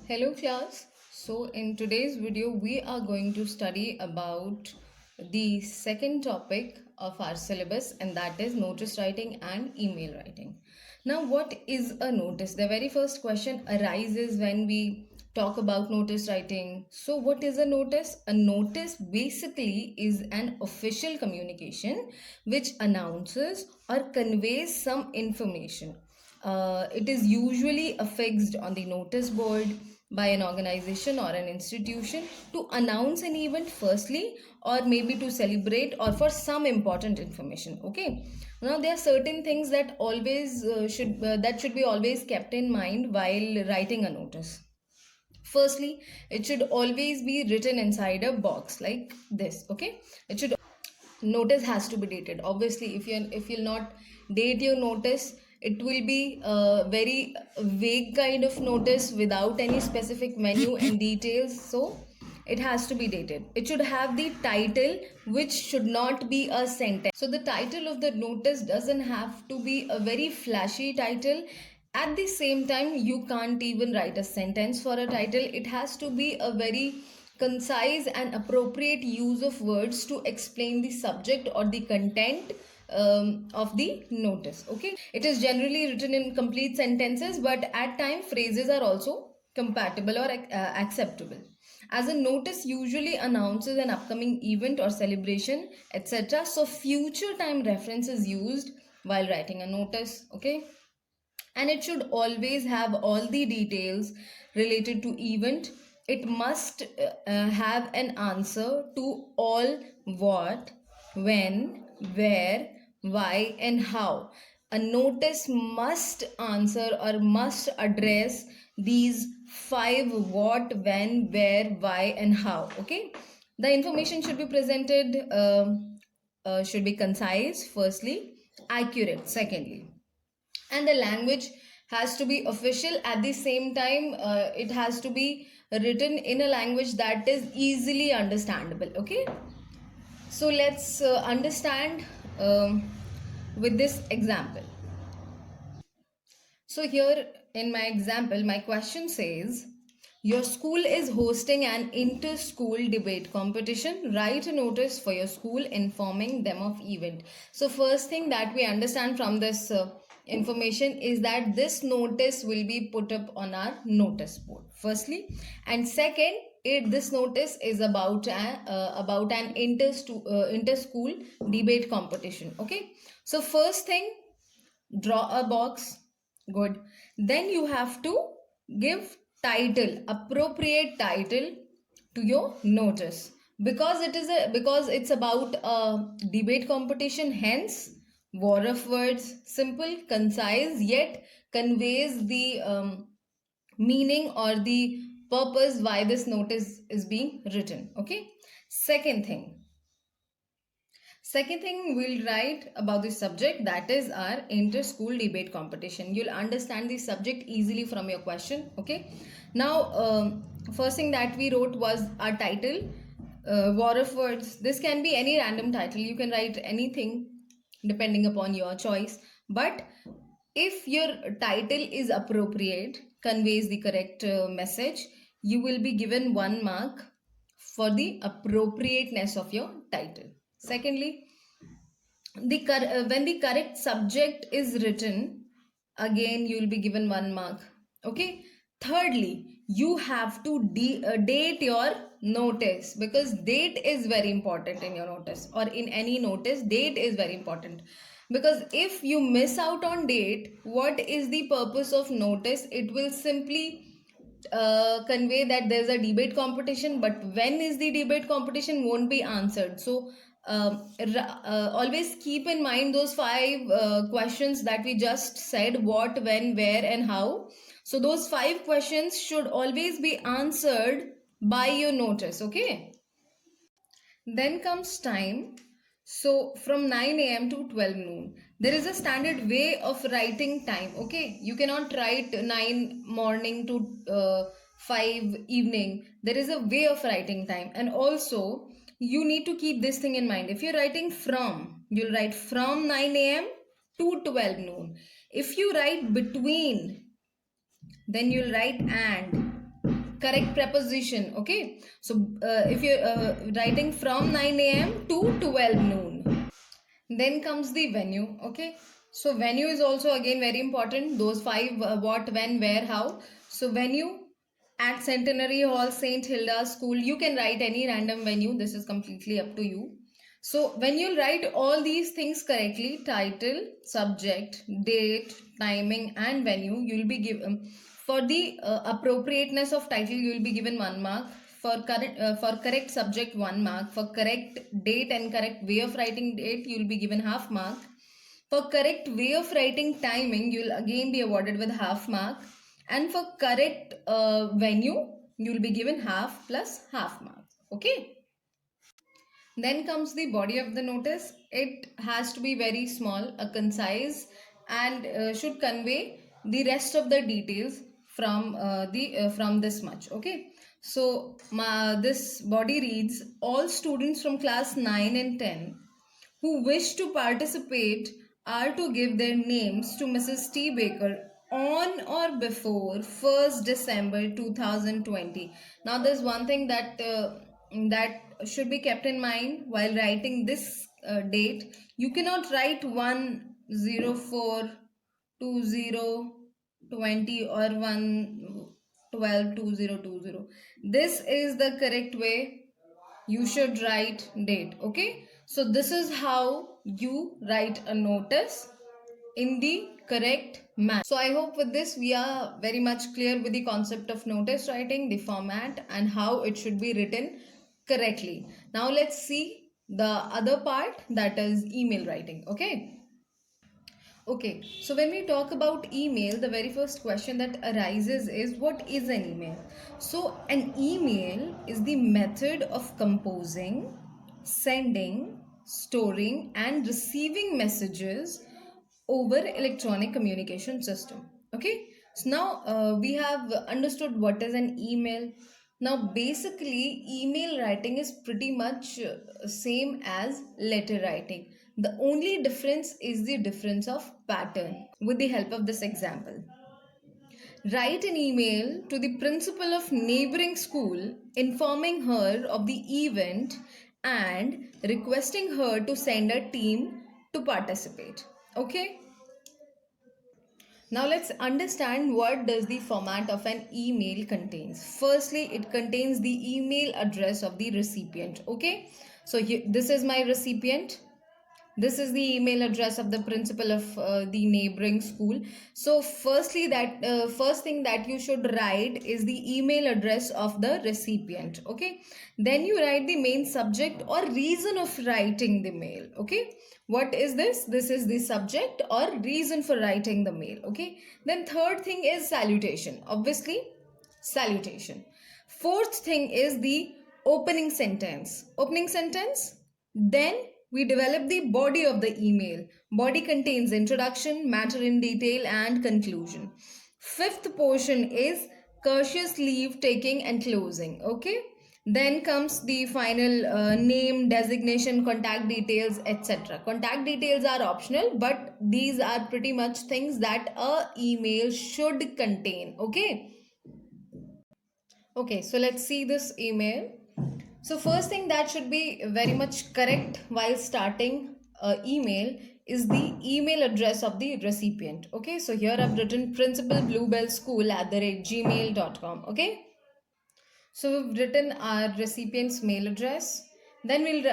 Hello class. So in today's video we are going to study about the second topic of our syllabus, and that is notice writing and email writing. Now what is a notice? The very first question arises when we talk about notice writing. So what is a notice? A notice basically is an official communication which announces or conveys some information. It is usually affixed on the notice board by an organization or an institution to announce an event firstly, or maybe to celebrate or for some important information. Okay, now there are certain things that always should be always kept in mind while writing a notice. Firstly, it should always be written inside a box like this. Okay, it should notice has to be dated. Obviously if you'll not date your notice, it will be a very vague kind of notice without any specific menu and details. So it has to be dated. It should have the title, which should not be a sentence. So the title of the notice doesn't have to be a very flashy title. At the same time, you can't even write a sentence for a title. It has to be a very concise and appropriate use of words to explain the subject or the content of the notice. Okay, it is generally written in complete sentences, but at times phrases are also compatible or acceptable. As a notice usually announces an upcoming event or celebration, etc. So future time reference is used while writing a notice. Okay, and it should always have all the details related to event. It must have an answer to all what, when, where, why and how. A notice must answer or must address these five: what, when, where, why and how. Okay, the information should be presented, should be concise firstly, accurate secondly, and the language has to be official. At the same time, it has to be written in a language that is easily understandable. Okay, so let's understand with this example. So here in my example, my question says, your school is hosting an inter-school debate competition. Write a notice for your school informing them of event. So first thing that we understand from this information is that this notice will be put up on our notice board firstly, and second, this notice is about an inter-school debate competition. Okay, so first thing, draw a box. Good. Then you have to give title, appropriate title to your notice, because it's about a debate competition. Hence, war of words, simple, concise, yet conveys the meaning or the purpose why this notice is being written. Okay, second thing, we'll write about the subject, that is our inter-school debate competition. You'll understand the subject easily from your question. Okay, now first thing that we wrote was our title, war of words. This can be any random title. You can write anything depending upon your choice. But if your title is appropriate, conveys the correct message, you will be given 1 mark for the appropriateness of your title. Secondly, when the correct subject is written, again you will be given 1 mark. Okay, thirdly, you have to date your notice, because date is very important in your notice, or in any notice date is very important. Because if you miss out on date, what is the purpose of notice? It will simply convey that there's a debate competition, but when is the debate competition won't be answered. So always keep in mind those five questions that we just said: what, when, where and how. So those five questions should always be answered by your notice. Okay, then comes time. So from 9 a.m. to 12 noon, there is a standard way of writing time. Okay, you cannot write 9 morning to 5 evening. There is a way of writing time, and also you need to keep this thing in mind. If you're writing from, you'll write from 9 a.m. to 12 noon. If you write between, then you'll write and. correct preposition. Okay, so if you're writing from 9 a.m. to 12 noon. Then comes the venue. Okay, so venue is also again very important. Those five, what, when, where, how. So venue at Centenary Hall, St. Hilda School. You can write any random venue. This is completely up to you. So when you write all these things correctly, title, subject, date, timing, and venue, you'll be given, for the appropriateness of title, you will be given 1 mark. For correct subject, 1 mark. For correct date and correct way of writing date, you will be given half mark. For correct way of writing timing, you will again be awarded with half mark. And for correct venue, you will be given half plus half mark. Okay. Then comes the body of the notice. It has to be very small, concise, and should convey the rest of the details from this much. Okay. So this body reads: all students from class 9 and 10 who wish to participate are to give their names to Mrs. T. Baker on or before 1st December 2020. Now, there's one thing that should be kept in mind while writing this date. You cannot write 1042020 or 1122020. This is the correct way you should write date. Okay, so this is how you write a notice in the correct manner. So I hope with this we are very much clear with the concept of notice writing, the format, and how it should be written correctly. Now let's see the other part, that is email writing. Okay, so when we talk about email, the very first question that arises is, what is an email? So, an email is the method of composing, sending, storing, and receiving messages over electronic communication system. Okay, so now we have understood what is an email. Now, basically, email writing is pretty much same as letter writing. The only difference is the difference of pattern. With the help of this example, write an email to the principal of neighboring school informing her of the event and requesting her to send a team to participate. Okay. Now let's understand what does the format of an email contains. Firstly, it contains the email address of the recipient. Okay, so here, this is my recipient. This is the email address of the principal of the neighboring school. So firstly, that first thing that you should write is the email address of the recipient. Okay, then you write the main subject or reason of writing the mail. Okay, what is this? This is the subject or reason for writing the mail. Okay, then third thing is salutation. Obviously, salutation. Fourth thing is the opening sentence. Then we develop the body of the email. Body contains introduction, matter in detail, and conclusion. Fifth portion is courteous leave taking and closing. Okay. Then comes the final name, designation, contact details, etc. Contact details are optional, but these are pretty much things that a email should contain. Okay, so let's see this email. So first thing that should be very much correct while starting email is the email address of the recipient. Okay, so here I've written principalbluebellschool@gmail.com. Okay, so we've written our recipient's mail address. Then we'll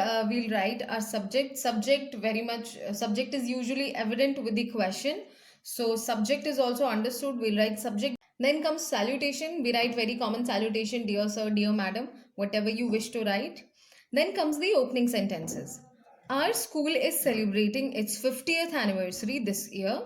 write our subject. Subject is usually evident with the question. So subject is also understood. We'll write subject. Then comes salutation. We write very common salutation: dear sir, dear madam, whatever you wish to write. Then comes the opening sentences. Our school is celebrating its 50th anniversary this year,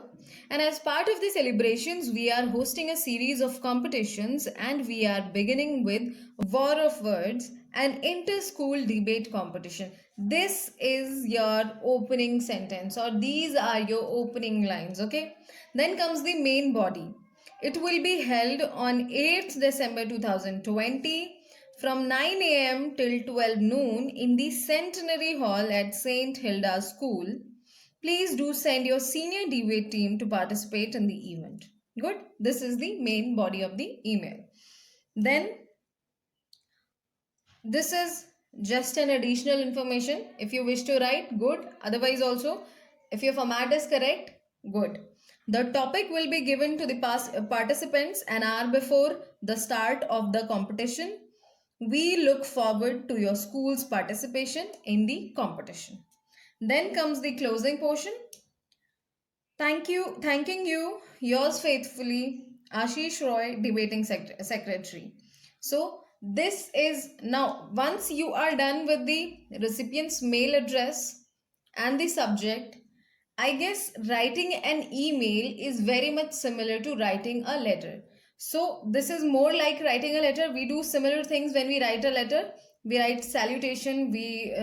and as part of the celebrations, we are hosting a series of competitions, and we are beginning with War of Words, an inter-school debate competition. This is your opening sentence, or these are your opening lines. Okay, then comes the main body. It will be held on 8th December 2020 from 9 a.m. till 12 noon in the Centenary Hall at St. Hilda School. Please do send your senior debate team to participate in the event. Good. This is the main body of the email. Then This is just an additional information. If you wish to write, good. Otherwise also, if your format is correct, good. The topic will be given to the participants an hour before the start of the competition. We look forward to your school's participation in the competition. Then comes the closing portion. Thanking you, yours faithfully, Ashish Roy, debating secretary. So, this is now, once you are done with the recipient's mail address and the subject, I guess writing an email is very much similar to writing a letter. So, this is more like writing a letter. We do similar things when we write a letter. We write salutation, we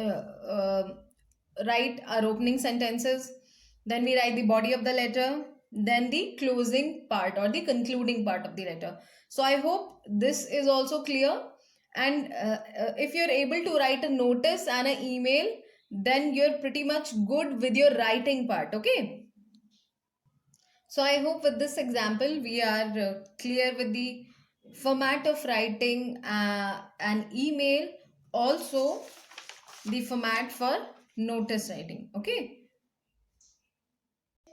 write our opening sentences, then we write the body of the letter, then the closing part or the concluding part of the letter. So I hope this is also clear. And if you're able to write a notice and an email, then you're pretty much good with your writing part. Okay. So I hope with this example we are clear with the format of writing an email, also the format for notice writing. Okay.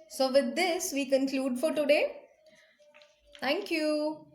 So with this we conclude for today. Thank you.